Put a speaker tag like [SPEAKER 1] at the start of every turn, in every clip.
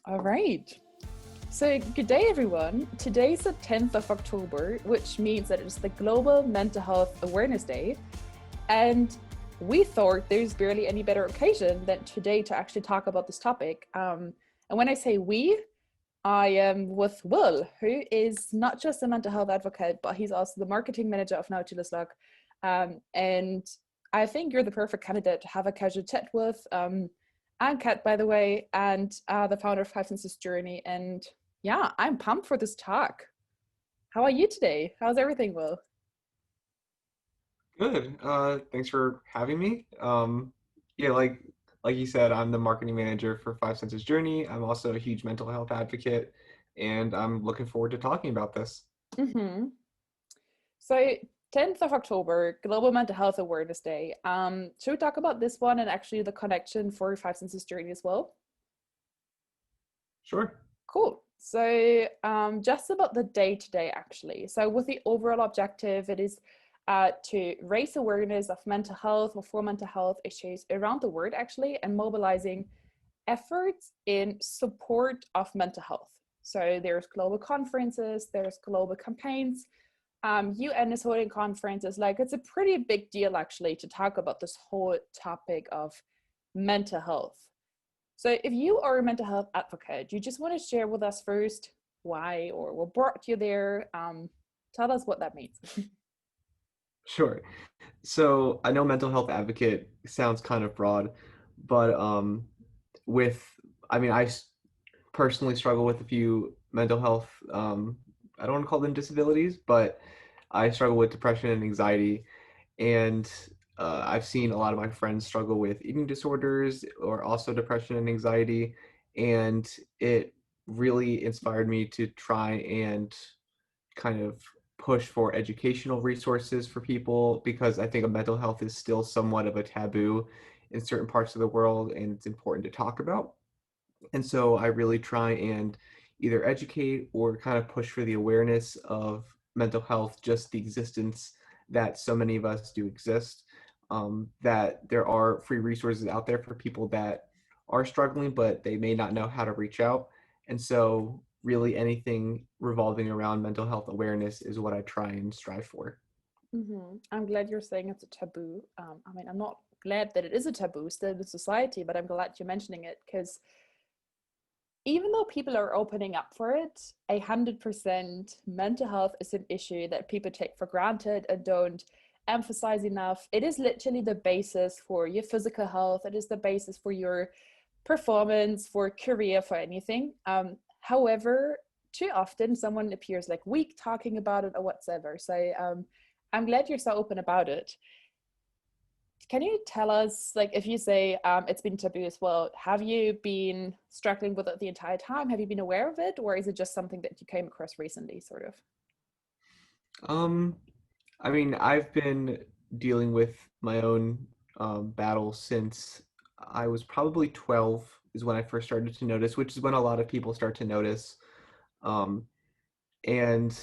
[SPEAKER 1] All right. So, good day, everyone. Today's the 10th of October, which means that it's the Global Mental Health Awareness Day. And we thought there's barely any better occasion than today to actually talk about this topic. And when I say we, I am with Will, who is not just a mental health advocate, but he's also the marketing manager of Nautiluslock. And I think you're the perfect candidate to have a casual chat with. I'm Kat, by the way, and the founder of Five Senses Journey. And yeah, I'm pumped for this talk. How are you today? How's everything, Will?
[SPEAKER 2] Good. Thanks for having me. Yeah, like you said, I'm the marketing manager for Five Senses Journey. I'm also a huge mental health advocate, and I'm looking forward to talking about this.
[SPEAKER 1] Mm-hmm. So, 10th of October, Global Mental Health Awareness Day. Should we talk about this one and actually the connection for Five Senses Journey as well?
[SPEAKER 2] Sure.
[SPEAKER 1] Cool. So, just about the day today, actually. So, with the overall objective, it is to raise awareness of mental health or for mental health issues around the world, actually, and mobilizing efforts in support of mental health. So, there's global conferences, there's global campaigns. UN is holding conferences. Like, it's a pretty big deal, actually, to talk about this whole topic of mental health. So, if you are a mental health advocate, you just want to share with us first why or what brought you there. Tell us what that means.
[SPEAKER 2] Sure. So I know mental health advocate sounds kind of broad, but with I mean, personally struggle with a few mental health. I don't want to call them disabilities, but I struggle with depression and anxiety. And I've seen a lot of my friends struggle with eating disorders or also depression and anxiety. And it really inspired me to try and kind of push for educational resources for people because I think mental health is still somewhat of a taboo in certain parts of the world and it's important to talk about. And so I really try and either educate or kind of push for the awareness of mental health, just the existence that so many of us do exist, that there are free resources out there for people that are struggling, but they may not know how to reach out. And so, really, anything revolving around mental health awareness is what I try and strive for.
[SPEAKER 1] I'm glad you're saying it's a taboo. I mean, I'm not glad that it is a taboo still in society, but I'm glad you're mentioning it because even though people are opening up for it, 100% mental health is an issue that people take for granted and don't emphasize enough. It is literally the basis for your physical health, it is the basis for your performance, for career, for anything. However, too often someone appears like weak talking about it or whatsoever. So I'm glad you're so open about it. Can you tell us, like, if you say it's been taboo as well, have you been struggling with it the entire time? Have you been aware of it, or is it just something that you came across recently, sort of?
[SPEAKER 2] Um, I mean, I've been dealing with my own battle since I was probably 12 is when I first started to notice, which is when a lot of people start to notice. Um, and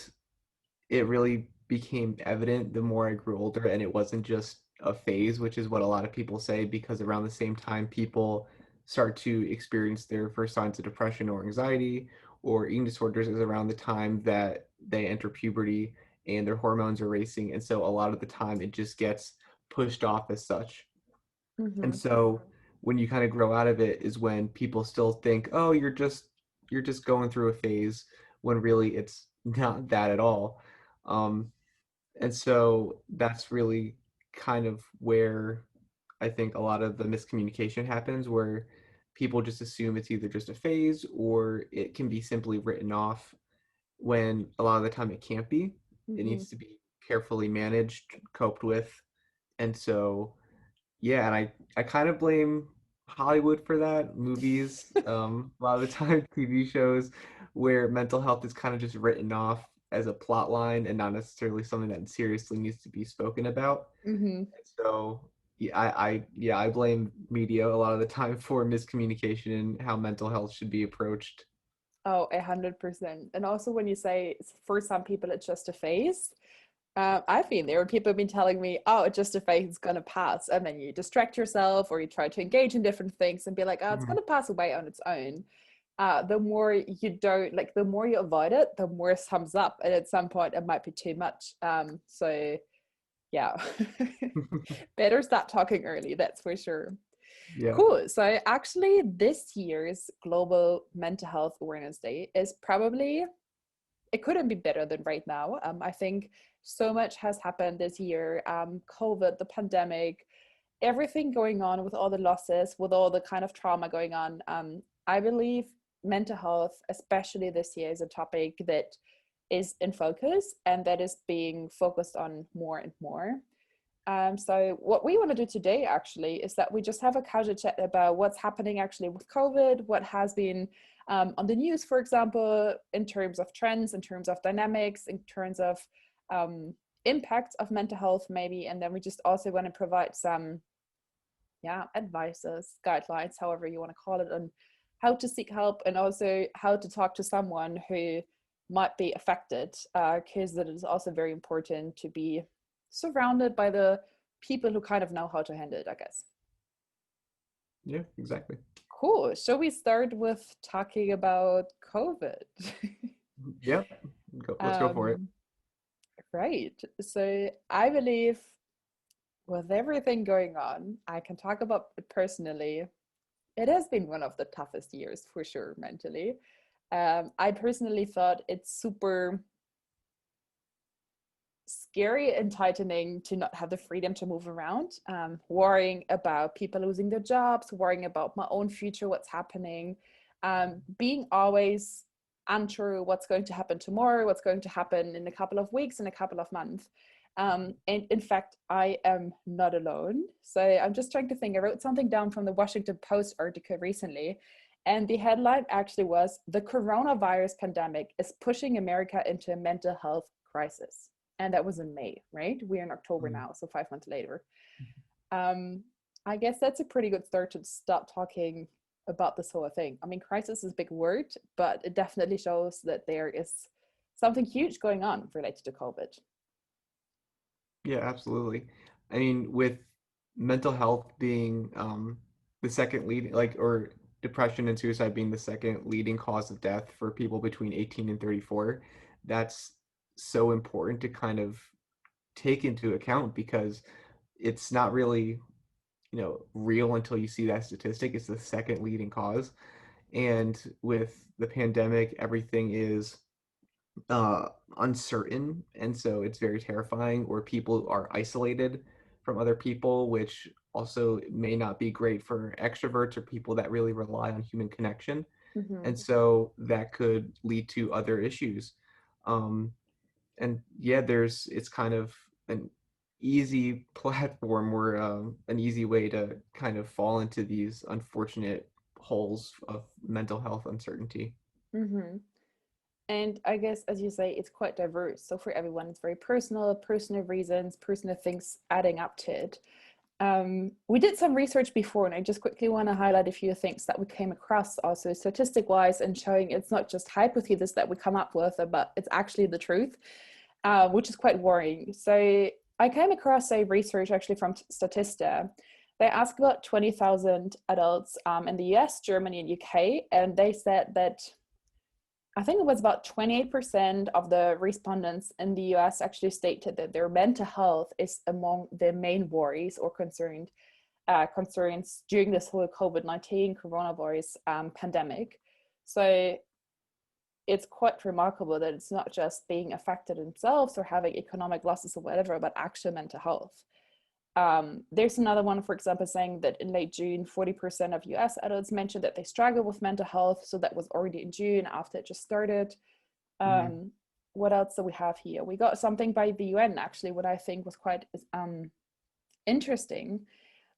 [SPEAKER 2] it really became evident the more I grew older, and it wasn't just a phase, which is what a lot of people say, because around the same time people start to experience their first signs of depression or anxiety or eating disorders is around the time that they enter puberty and their hormones are racing. And so a lot of the time it just gets pushed off as such. And
[SPEAKER 1] Mm-hmm.
[SPEAKER 2] so when you kind of grow out of it is when people still think, oh, you're just going through a phase when really it's not that at all. Um, and so that's really kind of where I think a lot of the miscommunication happens, where people just assume it's either just a phase or it can be simply written off when a lot of the time it can't be. It
[SPEAKER 1] Mm-hmm.
[SPEAKER 2] needs to be carefully managed, coped with. And so, yeah, and I kind of blame Hollywood for that, movies, a lot of the time TV shows where mental health is kind of just written off as a plot line and not necessarily something that seriously needs to be spoken about.
[SPEAKER 1] Mm-hmm.
[SPEAKER 2] And so I blame media a lot of the time for miscommunication and how mental health should be approached.
[SPEAKER 1] Oh, 100%. And also, when you say for some people it's just a phase, I've been there when people have been telling me, oh, it's just a phase, it's gonna pass. And then you distract yourself or you try to engage in different things and be like, oh, it's
[SPEAKER 2] Mhm.
[SPEAKER 1] gonna pass away on its own. the more you don't like, the more you avoid it, the more it sums up, and at some point it might be too much. So yeah, better start talking early, that's for sure.
[SPEAKER 2] Yeah.
[SPEAKER 1] Cool. So actually, this year's Global Mental Health Awareness Day is probably, it couldn't be better than right now. I think so much has happened this year. COVID, the pandemic, everything going on with all the losses, with all the kind of trauma going on. I believe mental health, especially this year, is a topic that is in focus and that is being focused on more and more. So what we want to do today actually is that we just have a casual chat about what's happening actually with COVID, what has been on the news, for example, in terms of trends, in terms of dynamics, in terms of impact of mental health maybe. And then we just also want to provide some, yeah, advices, guidelines, however you want to call it, on how to seek help and also how to talk to someone who might be affected, because it is also very important to be surrounded by the people who kind of know how to handle it, I guess.
[SPEAKER 2] Yeah, exactly.
[SPEAKER 1] Cool. Shall we start with talking about COVID?
[SPEAKER 2] Yeah. Let's go for it.
[SPEAKER 1] um, right. So I believe with everything going on, I can talk about it personally. It has been one of the toughest years for sure mentally. I personally thought it's super scary and tightening to not have the freedom to move around, worrying about people losing their jobs, worrying about my own future, what's happening, being always unsure what's going to happen tomorrow, what's going to happen in a couple of weeks, in a couple of months. And in fact, I am not alone. So I'm just trying to think. I wrote something down from the Washington Post article recently. And the headline actually was, "The coronavirus pandemic is pushing America into a mental health crisis." And that was in May, right? We're in October
[SPEAKER 2] Mm.
[SPEAKER 1] now, so 5 months later. Um, I guess that's a pretty good start to start talking about this whole thing. I mean, crisis is a big word, but it definitely shows that there is something huge going on related to COVID.
[SPEAKER 2] Yeah, absolutely. I mean, with mental health being the second lead, like, or depression and suicide being the second leading cause of death for people between 18 and 34, that's so important to kind of take into account because it's not really, real until you see that statistic. It's the second leading cause. And with the pandemic, everything is uh uncertain, and so it's very terrifying, or people are isolated from other people, which also may not be great for extroverts or people that really rely on human connection,
[SPEAKER 1] Mm-hmm.
[SPEAKER 2] and so that could lead to other issues. um and yeah, there's it's kind of an easy platform, or an easy way to kind of fall into these unfortunate holes of mental health uncertainty.
[SPEAKER 1] Mm-hmm. And I guess, as you say, it's quite diverse. So for everyone, it's very personal, personal reasons, personal things adding up to it. We did some research before, and I just quickly want to highlight a few things that we came across also statistic wise, and showing it's not just hypothesis that we come up with, but it's actually the truth, which is quite worrying. So I came across a research actually from Statista. They asked about 20,000 adults in the US, Germany, and UK, and they said that I think it was about 28% of the respondents in the US actually stated that their mental health is among their main worries or concerns during this whole COVID-19 coronavirus pandemic. So it's quite remarkable that it's not just being affected themselves or having economic losses or whatever, but actual mental health. There's another one, for example, saying that in late June, 40% of US adults mentioned that they struggle with mental health. So that was already in June after it just started.
[SPEAKER 2] Mhm.
[SPEAKER 1] Um, what else do we have here? We got something by the UN, actually, what I think was quite interesting.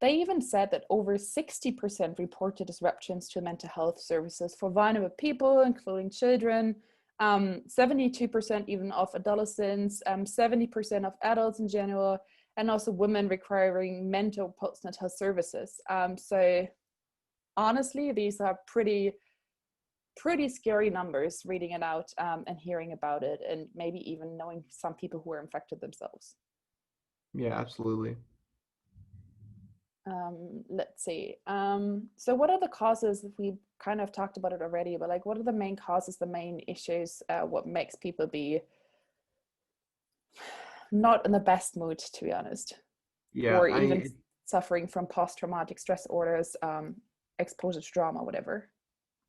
[SPEAKER 1] They even said that over 60% reported disruptions to mental health services for vulnerable people, including children, 72% even of adolescents, 70% of adults in general, and also women requiring mental postnatal services. So honestly, these are pretty scary numbers reading it out, and hearing about it, and maybe even knowing some people who are infected themselves.
[SPEAKER 2] Yeah, absolutely.
[SPEAKER 1] Let's see. So what are the causes? We kind of talked about it already, but like, what are the main causes, the main issues? What makes people be not in the best mood, to be honest,
[SPEAKER 2] Yeah,
[SPEAKER 1] or even suffering from post-traumatic stress disorders, exposure to drama, whatever.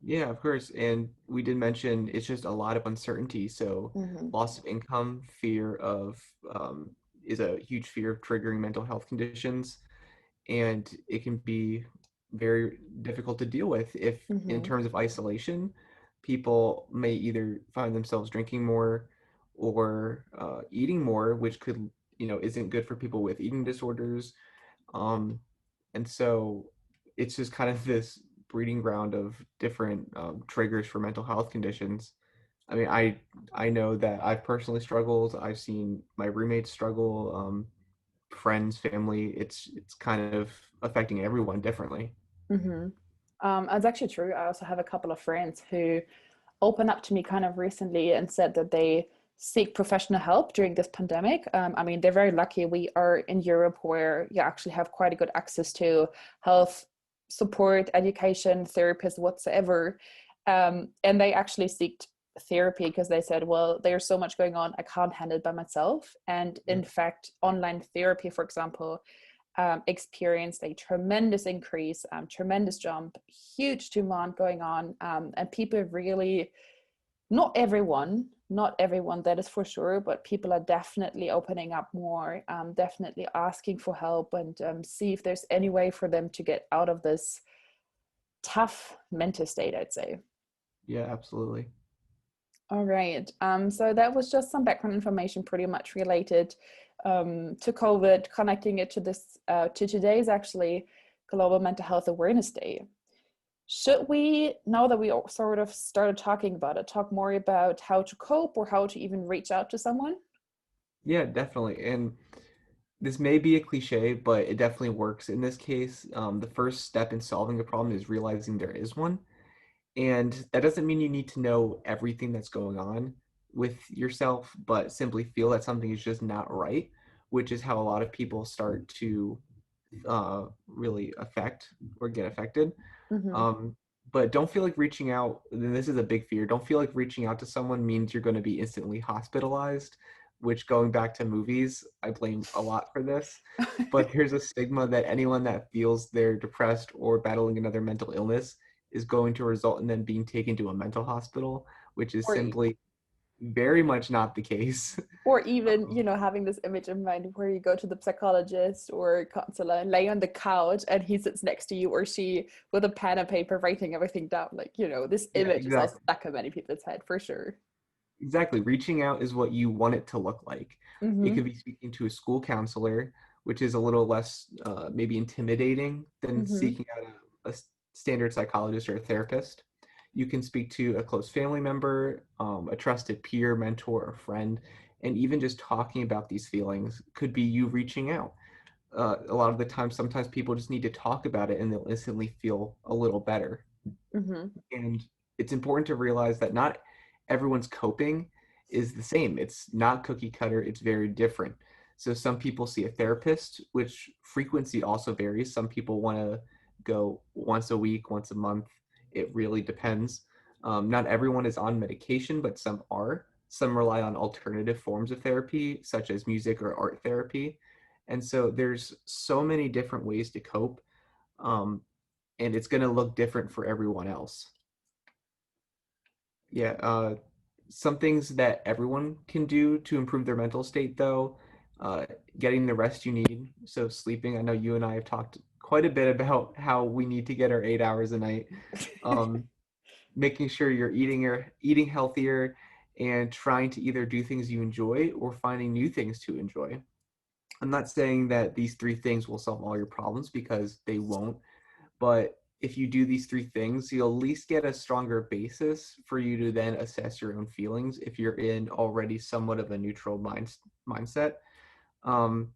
[SPEAKER 2] yeah, of course. And we did mention it's just a lot of uncertainty. So
[SPEAKER 1] Mm-hmm.
[SPEAKER 2] loss of income, fear of is a huge fear of triggering mental health conditions. And it can be very difficult to deal with if, in
[SPEAKER 1] Mm-hmm.
[SPEAKER 2] terms of isolation, people may either find themselves drinking more or eating more, which could, isn't good for people with eating disorders. Um, and so it's just kind of this breeding ground of different triggers for mental health conditions. I mean, I know that I've personally struggled. I've seen my roommates struggle, friends, family. It's kind of affecting everyone differently.
[SPEAKER 1] Mm-hmm. It's actually true. I also have a couple of friends who opened up to me kind of recently and said that they seek professional help during this pandemic. I mean, they're very lucky. We are in Europe where you actually have quite a good access to health support, education, therapists, whatsoever. And they actually seeked therapy because they said, well, there's so much going on, I can't handle it by myself. And
[SPEAKER 2] Yeah.
[SPEAKER 1] in fact, online therapy, for example, experienced a tremendous increase, tremendous jump, huge demand going on, and people really, not everyone, that is for sure, but people are definitely opening up more, definitely asking for help, and see if there's any way for them to get out of this tough mental state, I'd say.
[SPEAKER 2] Yeah, absolutely.
[SPEAKER 1] All right. So that was just some background information pretty much related to COVID, connecting it to this to today's actually Global Mental Health Awareness Day. Should we, now that we sort of started talking about it, talk more about how to cope or how to even reach out to someone?
[SPEAKER 2] Yeah, definitely. And this may be a cliche, but it definitely works in this case. The first step in solving a problem is realizing there is one. And that doesn't mean you need to know everything that's going on with yourself, but simply feel that something is just not right, which is how a lot of people start to really affect or get affected.
[SPEAKER 1] Mm-hmm.
[SPEAKER 2] Um, but don't feel like reaching out, and this is a big fear, don't feel like reaching out to someone means you're going to be instantly hospitalized, which, going back to movies, I blame a lot for this. But there's a stigma that anyone that feels they're depressed or battling another mental illness is going to result in them being taken to a mental hospital, which is
[SPEAKER 1] or
[SPEAKER 2] simply very much not the case.
[SPEAKER 1] or even, having this image in mind where you go to the psychologist or counselor and lay on the couch and he sits next to you or she with a pen and paper writing everything down. Like, this
[SPEAKER 2] Yeah,
[SPEAKER 1] image is also
[SPEAKER 2] exactly.
[SPEAKER 1] stuck in many people's head for sure.
[SPEAKER 2] Exactly. Reaching out is what you want it to look like. It
[SPEAKER 1] Mm-hmm.
[SPEAKER 2] could be speaking to a school counselor, which is a little less maybe intimidating than
[SPEAKER 1] Mm-hmm.
[SPEAKER 2] seeking out a standard psychologist or a therapist. You can speak to a close family member, a trusted peer, mentor, or friend, and even just talking about these feelings could be you reaching out. A lot of the time, sometimes people just need to talk about it and they'll instantly feel a little better.
[SPEAKER 1] Mm-hmm.
[SPEAKER 2] And it's important to realize that not everyone's coping is the same. It's not cookie cutter, it's very different. So some people see a therapist, which frequency also varies. Some people want to go once a week, once a month. It really depends. Not everyone is on medication, but some are. Some rely on alternative forms of therapy, such as music or art therapy. And so there's so many different ways to cope, um, and it's going to look different for everyone else. Yeah, some things that everyone can do to improve their mental state, though, uh, getting the rest you need. So sleeping. I know you and I have talked quite a bit about how we need to get our 8 hours a night. Um, Making sure you're eating healthier, and trying to either do things you enjoy or finding new things to enjoy. I'm not saying that these three things will solve all your problems because they won't, but if you do these three things, you'll at least get a stronger basis for you to then assess your own feelings if you're in already somewhat of a neutral mindset. Um,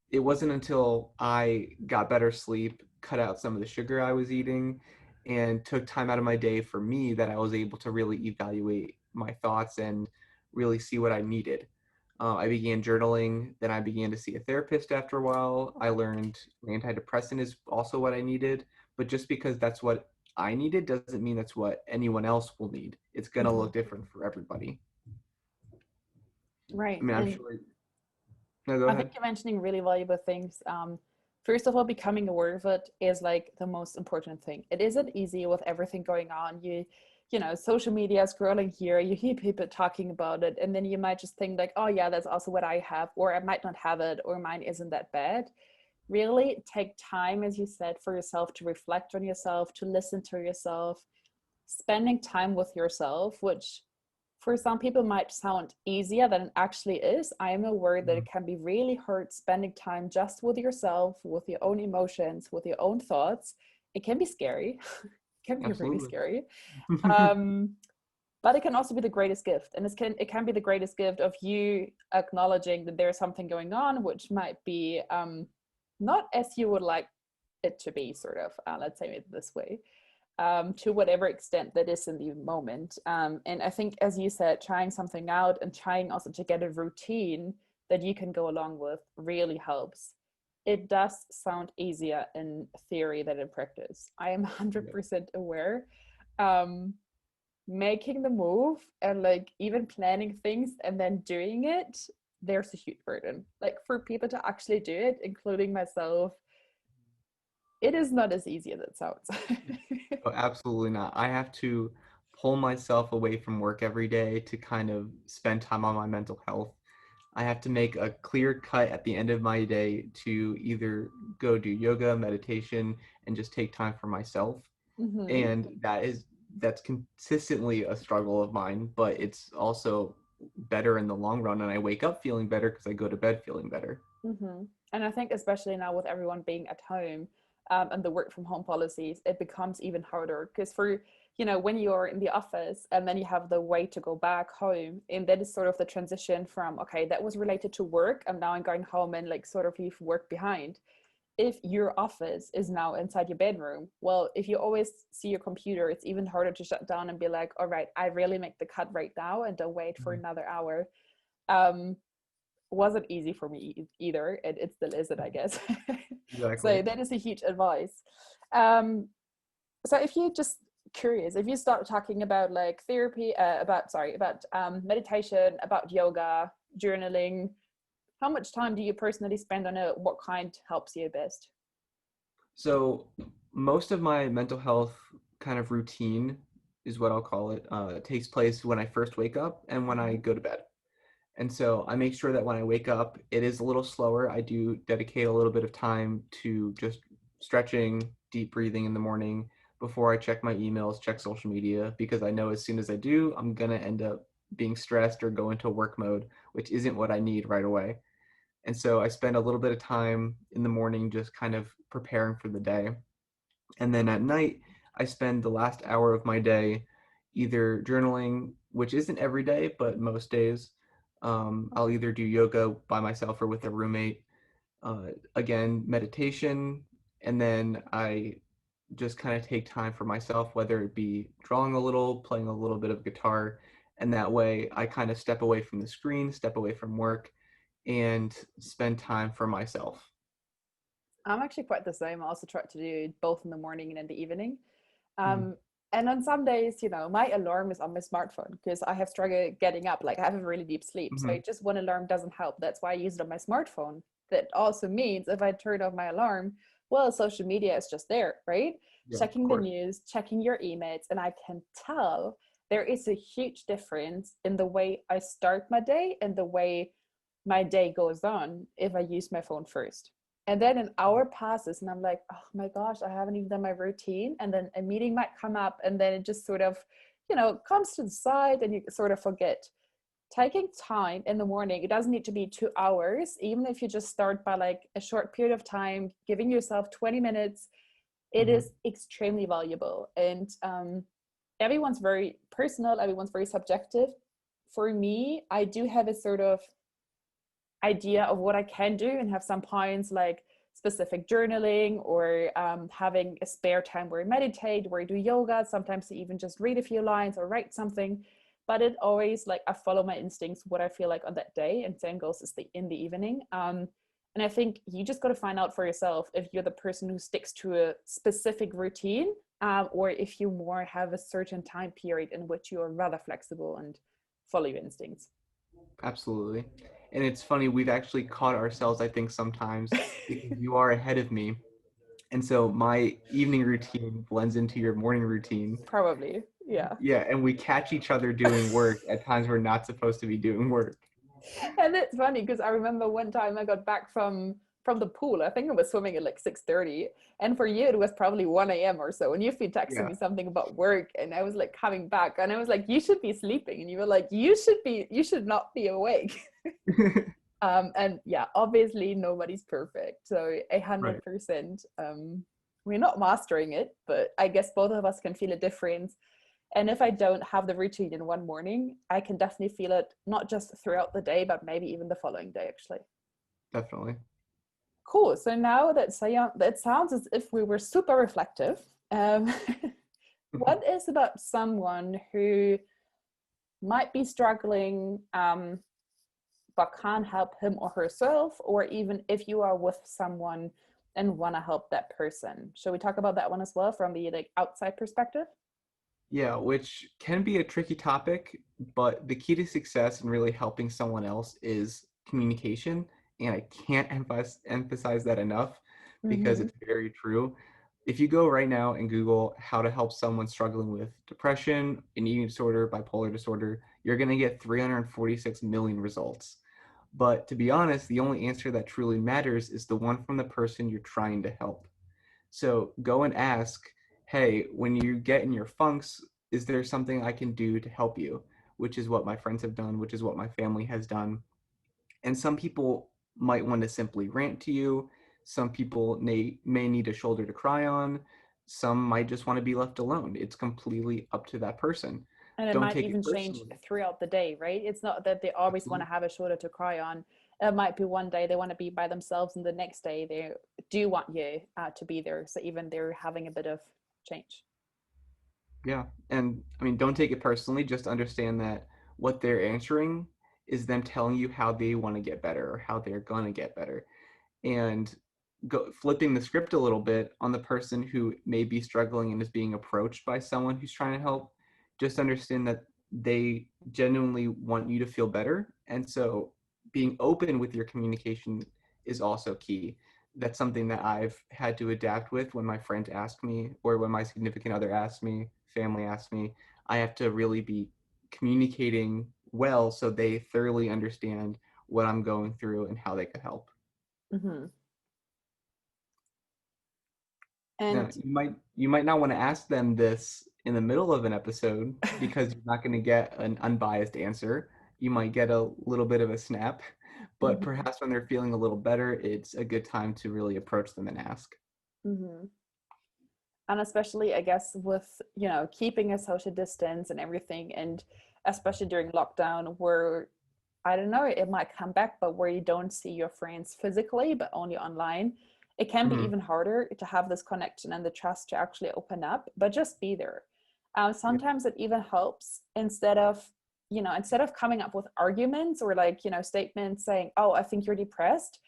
[SPEAKER 2] it wasn't until I got better sleep, cut out some of the sugar I was eating, and took time out of my day for me that I was able to really evaluate my thoughts and really see what I needed. I began journaling, then I began to see a therapist after a while. I learned antidepressant is also what I needed, but just because that's what I needed doesn't mean that's what anyone else will need. It's going to
[SPEAKER 1] Mhm.
[SPEAKER 2] look different for everybody. I
[SPEAKER 1] Right.
[SPEAKER 2] mean, I'm
[SPEAKER 1] And
[SPEAKER 2] sure. No, go
[SPEAKER 1] I think
[SPEAKER 2] ahead.
[SPEAKER 1] you're mentioning really valuable things. First of all, becoming aware of it is like the most important thing. It isn't easy with everything going on. You know, social media scrolling here, you hear people talking about it, and then you might just think like, oh yeah, that's also what I have, or I might not have it, or mine isn't that bad. Really take time, as you said, for yourself to reflect on yourself, to listen to yourself, spending time with yourself, which for some people might sound easier than it actually is. I am aware that
[SPEAKER 2] Mhm.
[SPEAKER 1] it can be really hard spending time just with yourself, with your own emotions, with your own thoughts. It can be scary. It can be really
[SPEAKER 2] Absolutely.
[SPEAKER 1] scary. Um, but it can also be the greatest gift. And it can be the greatest gift of you acknowledging that there's something going on, which might be not as you would like it to be, sort of. Let's say it this way, to whatever extent that is in the moment. And I think, as you said, trying something out and trying also to get a routine that you can go along with really helps. It does sound easier in theory than in practice. I am
[SPEAKER 2] Yeah.
[SPEAKER 1] 100% aware. Um, Making the move and like even planning things and then doing it, there's a huge burden. Like for people to actually do it, including myself, it is not as easy as it sounds.
[SPEAKER 2] Oh, absolutely not. I have to pull myself away from work every day to kind of spend time on my mental health. I have to make a clear cut at the end of my day to either go do yoga, meditation, and just take time for myself.
[SPEAKER 1] Hmm.
[SPEAKER 2] And that's consistently a struggle of mine, but it's also better in the long run. And I wake up feeling better because I go to bed feeling better.
[SPEAKER 1] Hmm. And I think, especially now with everyone being at home, and the work from home policies, it becomes even harder because for, you know, when you're in the office and then you have the way to go back home, and that is sort of the transition from, okay, that was related to work, and now I'm going home and like sort of leave work behind. If your office is now inside your bedroom, well, if you always see your computer, it's even harder to shut down and be like, all right, I really make the cut right now and don't wait for
[SPEAKER 2] Mhm.
[SPEAKER 1] another hour. um wasn't easy for me either, and it still isn't, I guess. So
[SPEAKER 2] Exactly.
[SPEAKER 1] that is a huge advice. um so if you just curious, if you start talking about like therapy, about sorry about meditation, about yoga, journaling, how much time do you personally spend on it? What kind helps you best?
[SPEAKER 2] So most of my mental health kind of routine is what I'll call it. Takes place when I first wake up and when I
[SPEAKER 1] Hmm.
[SPEAKER 2] go to bed. And so I make sure that when I wake up, it is a little slower. I do dedicate a little bit of time to just stretching, deep breathing in the morning before I check my emails, check social media, because I know as soon as I do, I'm going to end up being stressed or go into work mode, which isn't what I need right away. And so I spend a little bit of time in the morning just kind of preparing for the day. And then at night, I spend the last hour of my day either journaling, which isn't every day, but most days. I'll either do yoga by myself or with a roommate. Again, meditation. And then I just kind of take time for myself, whether it be drawing a little, playing a little bit of guitar. And that way I kind of step away from the screen, step away from work, and spend time for myself.
[SPEAKER 1] I'm actually quite the same. I also try to do both in the morning and in the evening.
[SPEAKER 2] Mm-hmm.
[SPEAKER 1] Um, and on some days, you know, my alarm is on my smartphone because I have struggled getting up. Like I have a really deep sleep. So
[SPEAKER 2] Mm-hmm.
[SPEAKER 1] just one alarm doesn't help. That's why I use it on my smartphone. That also means if I turn off my alarm, well, social media is just there, right?
[SPEAKER 2] Yeah, of
[SPEAKER 1] Checking the
[SPEAKER 2] course.
[SPEAKER 1] news, checking your emails. And I can tell there is a huge difference in the way I start my day and the way my day goes on if I use my phone first. And then an hour passes and I'm like, oh my gosh, I haven't even done my routine. And then a meeting might come up and then it just sort of, you know, comes to the side and you sort of forget. Taking time in the morning, it doesn't need to be 2 hours. Even if you just start by like a short period of time, giving yourself 20 minutes, it
[SPEAKER 2] Mm-hmm.
[SPEAKER 1] is extremely valuable. And everyone's very personal, everyone's very subjective. For me, I do have a sort of idea of what I can do and have some points like specific journaling or having a spare time where I meditate, where I do yoga. Sometimes I even just read a few lines or write something. but it always like I follow my instincts, what I feel like on that day, and same goes is in the evening. And I think you just got to find out for yourself if you're the person who sticks to a specific routine, or if you more have a certain time period in which you are rather flexible and follow your instincts.
[SPEAKER 2] Absolutely. And it's funny, we've actually caught ourselves, I think, sometimes because you are ahead of me. And so my evening routine blends into your morning routine.
[SPEAKER 1] Probably, yeah.
[SPEAKER 2] Yeah, and we catch each other doing work at times we're not supposed to be doing work.
[SPEAKER 1] And it's funny because I remember one time I got back from the pool. I think I was swimming at like 6:30, and for you it was probably 1 a.m. or so, and you've been texting
[SPEAKER 2] Yeah.
[SPEAKER 1] me something about work, and I was like coming back and I was like, you should be sleeping, and you were like, you should not be awake. And yeah, obviously nobody's perfect, so
[SPEAKER 2] Right.
[SPEAKER 1] 100%, we're not mastering it, but I guess both of us can feel a difference. And if I don't have the routine in one morning, I can definitely feel it not just throughout the day, but maybe even the following day, actually.
[SPEAKER 2] Definitely.
[SPEAKER 1] Cool. So now that that sounds as if we were super reflective. Um, what is about someone who might be struggling, but can't help him or herself, or even if you are with someone and want to help that person? Shall we talk about that one as well from the like outside perspective?
[SPEAKER 2] Yeah, which can be a tricky topic, but the key to success in really helping someone else is communication. And I can't emphasize that enough because
[SPEAKER 1] Mm-hmm.
[SPEAKER 2] it's very true. If you go right now and Google how to help someone struggling with depression, an eating disorder, bipolar disorder, you're going to get 346 million results. But to be honest, the only answer that truly matters is the one from the person you're trying to help. So go and ask, hey, when you get in your funks, is there something I can do to help you? Which is what my friends have done, which is what my family has done. And some people might want to simply rant to you. Some people may need a shoulder to cry on. Some might just want to be left alone. It's completely up to that person.
[SPEAKER 1] And it
[SPEAKER 2] Don't
[SPEAKER 1] might
[SPEAKER 2] take it
[SPEAKER 1] even change
[SPEAKER 2] personally.
[SPEAKER 1] throughout the day, right? It's not that they always want to
[SPEAKER 2] Absolutely.
[SPEAKER 1] have a shoulder to cry on. It might be one day they want to be by themselves, and the next day they do want you to be there. So even they're having a bit of change.
[SPEAKER 2] Yeah. And I mean, don't take it personally. Just understand that what they're answering is them telling you how they want to get better or how they're going to get better. And flipping the script a little bit on the person who may be struggling and is being approached by someone who's trying to help, just understand that they genuinely want you to feel better. And so being open with your communication is also key. That's something that I've had to adapt with when my friends ask me, or when my significant other asks me, family asks me. I have to really be communicating well so they thoroughly understand what I'm going through and how they could help.
[SPEAKER 1] Mm-hmm.
[SPEAKER 2] Now,
[SPEAKER 1] And
[SPEAKER 2] you might not want to ask them this in the middle of an episode because you're not going to get an unbiased answer. You might get a little bit of a snap, but
[SPEAKER 1] mm-hmm.
[SPEAKER 2] perhaps when they're feeling a little better, it's a good time to really approach them and ask.
[SPEAKER 1] Mm-hmm. And especially I guess with keeping a social distance and everything, and especially during lockdown where I don't know, it might come back, but where you don't see your friends physically but only online, it can be
[SPEAKER 2] Mhm.
[SPEAKER 1] even harder to have this connection and the trust to actually open up, but just be there.
[SPEAKER 2] Yeah.
[SPEAKER 1] Sometimes it even helps, instead of coming up with arguments or like statements saying, oh, I think you're depressed.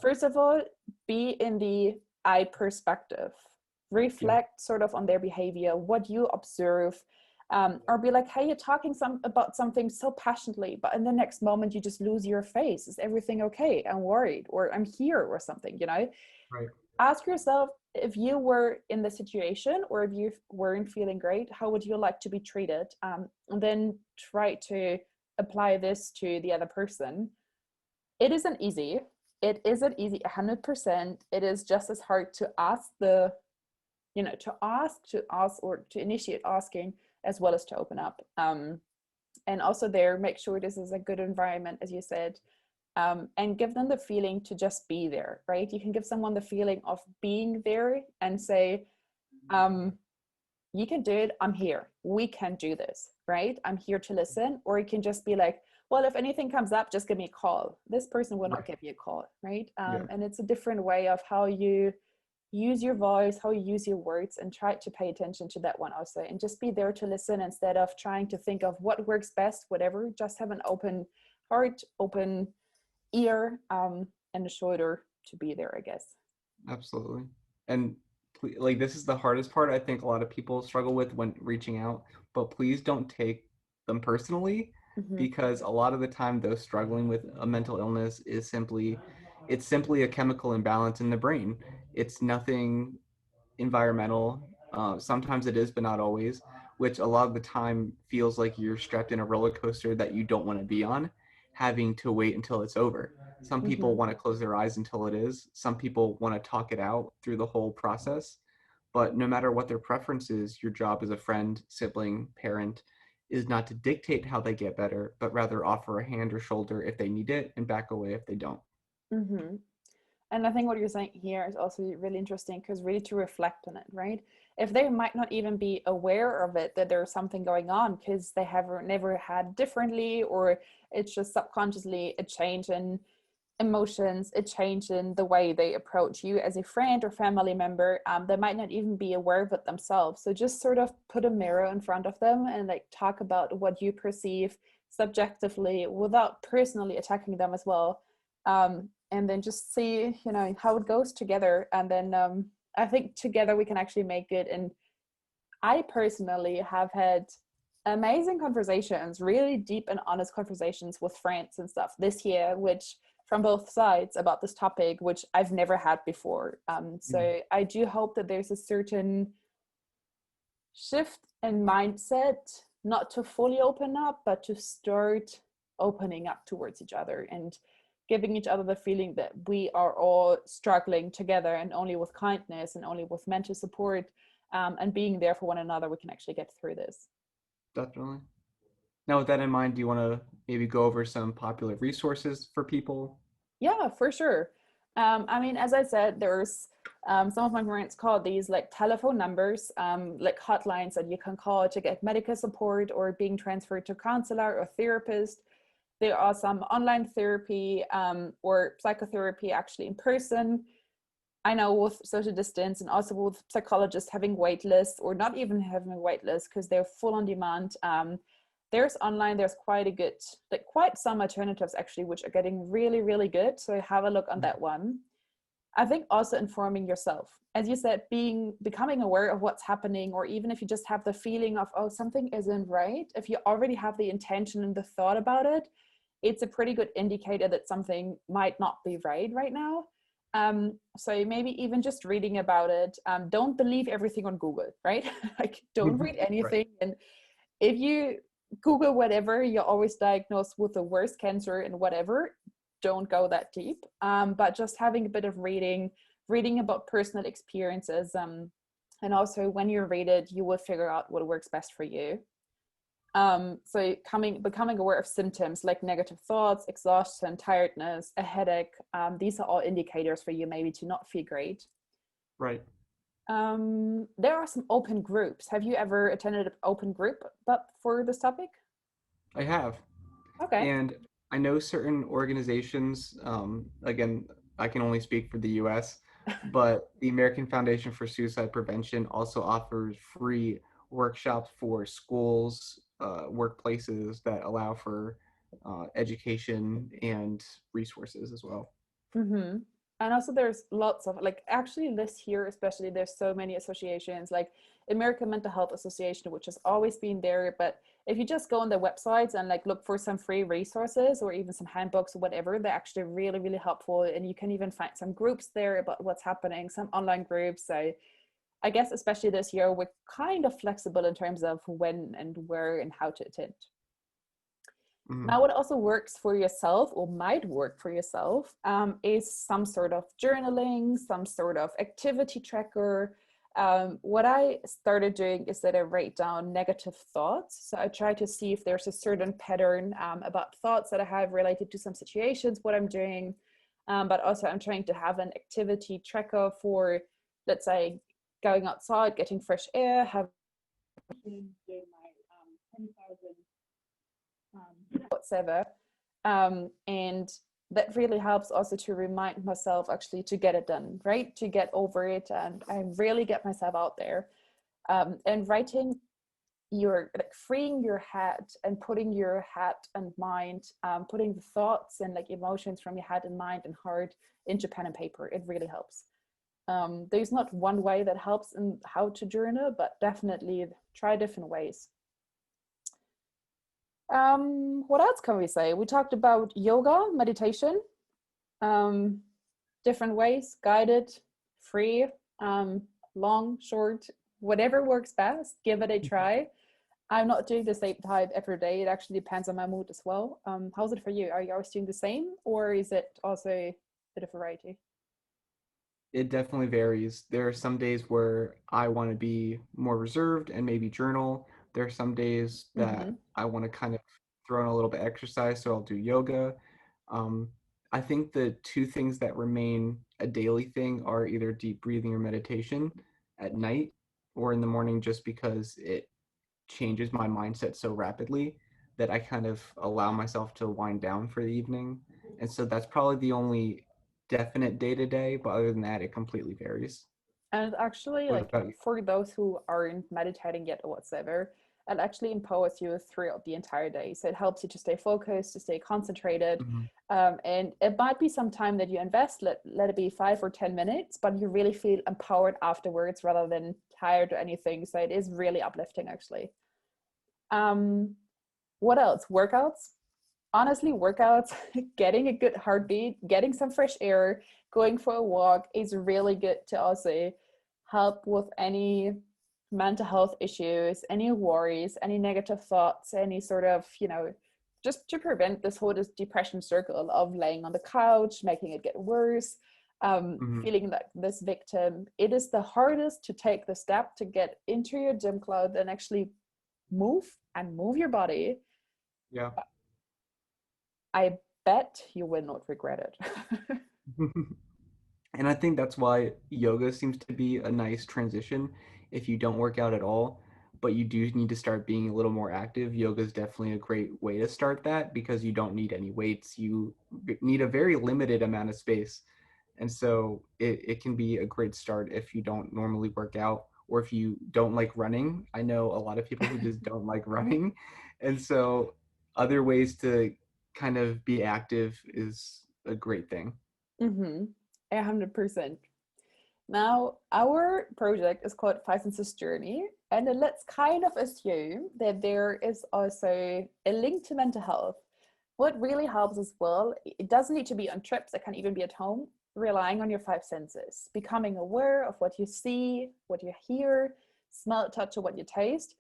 [SPEAKER 1] First of all, be in the I perspective.
[SPEAKER 2] Yeah.
[SPEAKER 1] Reflect sort of on their behavior, what you observe, or be like, hey, you're talking about something so passionately, but in the next moment you just lose your face. Is everything okay? I'm worried, or I'm here, or something.
[SPEAKER 2] Right.
[SPEAKER 1] Ask yourself, if you were in the situation or if you weren't feeling great, how would you like to be treated? And then try to apply this to the other person. It isn't easy. It isn't easy 100%. It is just as hard to ask to ask or to initiate asking, as well as to open up. And also there, make sure this is a good environment, as you said, and give them the feeling to just be there, right? You can give someone the feeling of being there and say, um, you can do it. I'm here. We can do this, right? I'm here to listen. Or you can just be like, well, if anything comes up, just give me a call. This person will not
[SPEAKER 2] Right.
[SPEAKER 1] give you a call, right?
[SPEAKER 2] Yeah.
[SPEAKER 1] And it's a different way of how you use your voice, how you use your words, and try to pay attention to that one also, and just be there to listen instead of trying to think of what works best, whatever. Just have an open heart, open ear, and a shoulder to be there, I guess.
[SPEAKER 2] Absolutely. And like this is the hardest part I think a lot of people struggle with when reaching out, but please don't take them personally
[SPEAKER 1] Mm-hmm.
[SPEAKER 2] because a lot of the time those struggling with a mental illness is simply it's simply a chemical imbalance in the brain. It's nothing environmental. Sometimes it is, but not always, which a lot of the time feels like you're strapped in a roller coaster that you don't want to be on, having to wait until it's over. Some
[SPEAKER 1] Mm-hmm.
[SPEAKER 2] people want to close their eyes until it is. Some people want to talk it out through the whole process. But no matter what their preference is, your job as a friend, sibling, parent is not to dictate how they get better, but rather offer a hand or shoulder if they need it and back away if they don't.
[SPEAKER 1] Mm-hmm. And I think what you're saying here is also really interesting, because really to reflect on it, right? If they might not even be aware of it, that there's something going on because they have never had differently, or it's just subconsciously a change in emotions, a change in the way they approach you as a friend or family member, they might not even be aware of it themselves. So just sort of put a mirror in front of them and like talk about what you perceive subjectively without personally attacking them as well. And then just see, you know, how it goes together. And then I think together we can actually make it. And I personally have had amazing conversations, really deep and honest conversations with friends and stuff this year, which from both sides about this topic, which I've never had before. So I do hope that there's a certain shift in mindset, not to fully open up, but to start opening up towards each other and giving each other the feeling that we are all struggling together, and only with kindness and only with mental support, and being there for one another, we can actually get through this.
[SPEAKER 2] Definitely. Now, with that in mind, do you want to maybe go over some popular resources for people?
[SPEAKER 1] Yeah, for sure. I mean, as I said, there's some of my parents call these like telephone numbers, like hotlines that you can call to get medical support or being transferred to counselor or therapist. There are some online therapy, or psychotherapy actually in person. I know with social distance and also with psychologists having wait lists or not even having a wait list because they're full on demand. There's online, there's quite a good, like quite some alternatives actually, which are getting really, really good. So have a look on that one. I think also informing yourself, as you said, becoming aware of what's happening, or even if you just have the feeling of, oh, something isn't right, if you already have the intention and the thought about it, it's a pretty good indicator that something might not be right now. So maybe even just reading about it. Don't believe everything on Google, right? Like don't read
[SPEAKER 2] Right.
[SPEAKER 1] anything. And if you Google whatever, you're always diagnosed with the worst cancer and whatever. Don't go that deep. But just having a bit of reading about personal experiences. And also when you read it, you will figure out what works best for you. So becoming aware of symptoms like negative thoughts, exhaustion, tiredness, a headache. These are all indicators for you maybe to not feel great.
[SPEAKER 2] Right.
[SPEAKER 1] There are some open groups. Have you ever attended an open group but for this topic?
[SPEAKER 2] I have.
[SPEAKER 1] Okay.
[SPEAKER 2] And I know certain organizations, again, I can only speak for the US, but the American Foundation for Suicide Prevention also offers free workshops for schools, workplaces that allow for education and resources as well.
[SPEAKER 1] Mm-hmm. And also there's lots of like actually this year especially there's so many associations like American Mental Health Association, which has always been there. But if you just go on their websites and like look for some free resources or even some handbooks or whatever, they're actually really, really helpful. And you can even find some groups there about what's happening, some online groups. So I guess especially this year, we're kind of flexible in terms of when and where and how to attend.
[SPEAKER 2] Mhm.
[SPEAKER 1] Now, what also works for yourself or might work for yourself is some sort of journaling, some sort of activity tracker. What I started doing is that I write down negative thoughts. So I try to see if there's a certain pattern about thoughts that I have related to some situations, what I'm doing. But also, I'm trying to have an activity tracker for, let's say, going outside, getting fresh air, having doing my 10,000 whatsoever. And that really helps also to remind myself actually to get it done, right? To get over it. And I really get myself out there. And writing your, like, freeing your head and putting your head and mind, putting the thoughts and like emotions from your head and mind and heart into pen and paper, it really helps. There's not one way that helps in how to journal, but definitely try different ways. What else can we say? We talked about yoga, meditation, um, different ways, guided, free, long, short, whatever works best, give it a try. I'm not doing the same type every day. It actually depends on my mood as well. How's it for you? Are you always doing the same, or is it also a bit of variety?
[SPEAKER 2] It definitely varies. There are some days where I want to be more reserved and maybe journal. There are some days that
[SPEAKER 1] Mm-hmm.
[SPEAKER 2] I want to kind of throw in a little bit exercise, so I'll do yoga. Um, I think the two things that remain a daily thing are either deep breathing or meditation at night or in the morning, just because it changes my mindset so rapidly that I kind of allow myself to wind down for the evening. And so that's probably the only definite day to day, but other than that, it completely varies.
[SPEAKER 1] And actually,
[SPEAKER 2] What
[SPEAKER 1] like
[SPEAKER 2] about you?
[SPEAKER 1] for those who aren't meditating yet or whatsoever, it actually empowers you throughout the entire day. So it helps you to stay focused, to stay concentrated.
[SPEAKER 2] Mhm.
[SPEAKER 1] And it might be some time that you invest, let it be 5 or 10 minutes, but you really feel empowered afterwards rather than tired or anything. So it is really uplifting, actually. Um, what else? Workouts. Honestly, workouts, getting a good heartbeat, getting some fresh air, going for a walk is really good to also help with any mental health issues, any worries, any negative thoughts, any sort of, just to prevent this whole depression circle of laying on the couch, making it get worse,
[SPEAKER 2] Mhm.
[SPEAKER 1] feeling like this victim. It is the hardest to take the step to get into your gym clothes and actually move your body.
[SPEAKER 2] Yeah.
[SPEAKER 1] I bet you will not regret it.
[SPEAKER 2] And I think that's why yoga seems to be a nice transition if you don't work out at all, but you do need to start being a little more active. Yoga is definitely a great way to start that because you don't need any weights. You need a very limited amount of space. And so it can be a great start if you don't normally work out or if you don't like running. I know a lot of people who just don't like running. And so other ways to kind of be active is a great thing.
[SPEAKER 1] Mm-hmm. 100%. Now, our project is called Five Senses Journey, and then let's kind of assume that there is also a link to mental health. What really helps as well, it doesn't need to be on trips, it can even be at home, relying on your five senses, becoming aware of what you see, what you hear, smell, touch, or what you taste.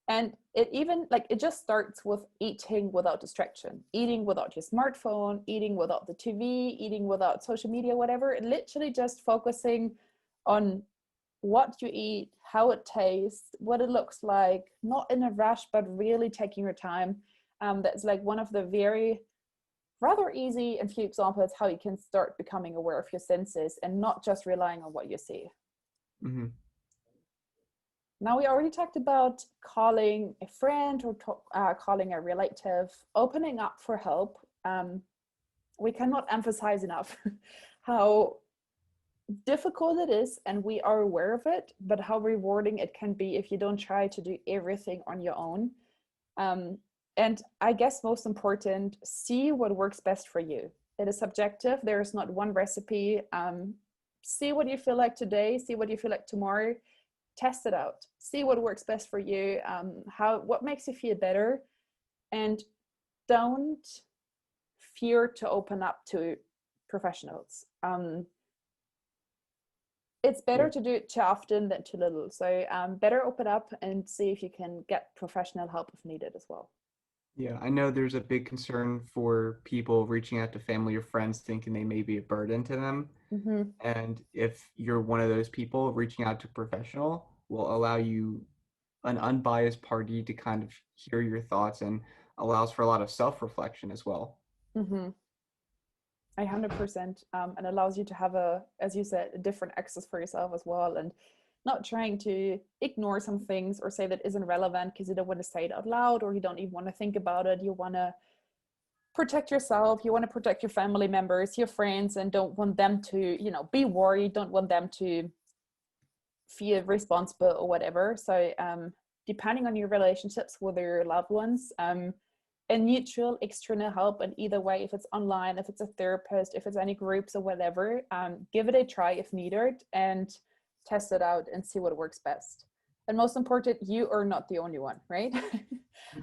[SPEAKER 1] And it even like it just starts with eating without distraction, eating without your smartphone, eating without the TV, eating without social media, whatever. And literally just focusing on what you eat, how it tastes, what it looks like, not in a rush, but really taking your time. That's like one of the very rather easy and few examples how you can start becoming aware of your senses and not just relying on what you see.
[SPEAKER 2] Hmm.
[SPEAKER 1] Now, we already talked about calling a friend or calling a relative, opening up for help. We cannot emphasize enough how difficult it is, and we are aware of it, but how rewarding it can be if you don't try to do everything on your own. Um, and I guess most important, see what works best for you. It is subjective. There is not one recipe. See what you feel like today, see what you feel like tomorrow, test it out, see what works best for you, what makes you feel better, and don't fear to open up to professionals. It's better
[SPEAKER 2] Yeah.
[SPEAKER 1] to do it too often than too little, so better open up and see if you can get professional help if needed as well.
[SPEAKER 2] Yeah, I know there's a big concern for people reaching out to family or friends thinking they may be a burden to them.
[SPEAKER 1] Mm-hmm.
[SPEAKER 2] And if you're one of those people, reaching out to a professional will allow you an unbiased party to kind of hear your thoughts and allows for a lot of self-reflection as well.
[SPEAKER 1] Mm-hmm. 100%, and allows you to have as you said, a different access for yourself as well, and not trying to ignore some things or say that isn't relevant because you don't want to say it out loud or you don't even want to think about it. You want to protect yourself, you want to protect your family members, your friends, and don't want them to, be worried, don't want them to feel responsible or whatever. So depending on your relationships with your loved ones, a neutral external help in either way, if it's online, if it's a therapist, if it's any groups or whatever, give it a try if needed, and test it out and see what works best. And most important, you are not the only one, right?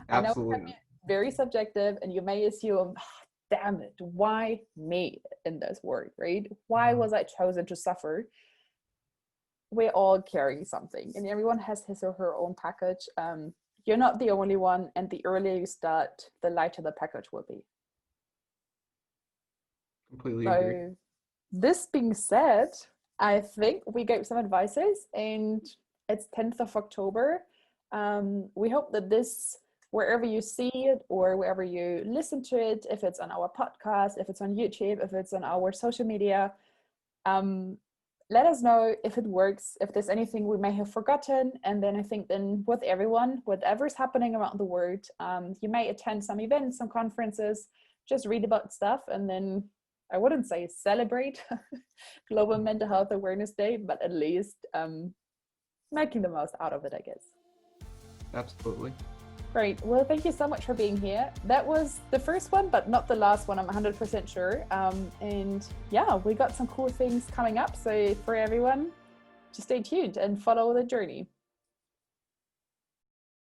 [SPEAKER 1] I know it can be
[SPEAKER 2] Absolutely.
[SPEAKER 1] very subjective, and you may assume, "Ah, damn it, why me in this word, right? Why was I chosen to suffer?" We're all carrying something, and everyone has his or her own package. You're not the only one, and the earlier you start, the lighter the package will be.
[SPEAKER 2] Completely agree.
[SPEAKER 1] So, this being said, I think we gave some advices, and it's 10th of October. We hope that this, wherever you see it or wherever you listen to it, if it's on our podcast, if it's on YouTube, if it's on our social media, let us know if it works, if there's anything we may have forgotten. And then I think then with everyone, whatever's happening around the world, you may attend some events, some conferences, just read about stuff, and then I wouldn't say celebrate Global Mental Health Awareness Day, but at least making the most out of it, I guess.
[SPEAKER 2] Absolutely.
[SPEAKER 1] Great. Well, thank you so much for being here. That was the first one, but not the last one, I'm 100% sure. And yeah, we got some cool things coming up. So for everyone, just stay tuned and follow the journey.